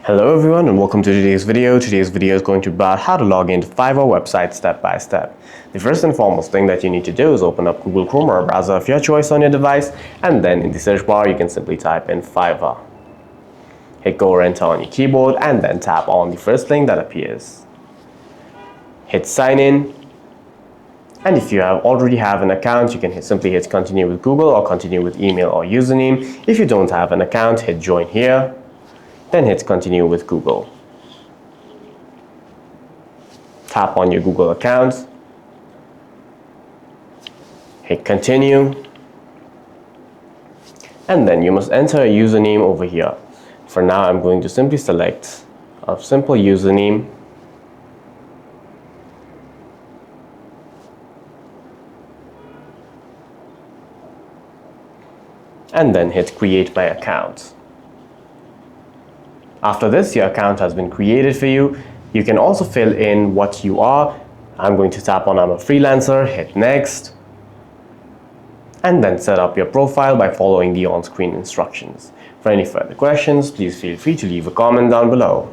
Hello everyone and welcome to today's video. Today's video is going to be about how to log into Fiverr website step by step. The first and foremost thing that you need to do is open up Google Chrome or a browser of your choice on your device, and then in the search bar you can simply type in Fiverr. Hit go or enter on your keyboard and then tap on the first link that appears. Hit sign in, and if you already have an account you can simply hit continue with Google or continue with email or username. If you don't have an account, hit join here. Then hit continue with Google. Tap on your Google account. Hit continue. And then you must enter a username over here. For now, I'm going to simply select a simple username. And then hit create my account. After this, your account has been created for you. You can also fill in what you are. I'm going to tap on I'm a freelancer, hit next, and then set up your profile by following the on-screen instructions. For any further questions, please feel free to leave a comment down below.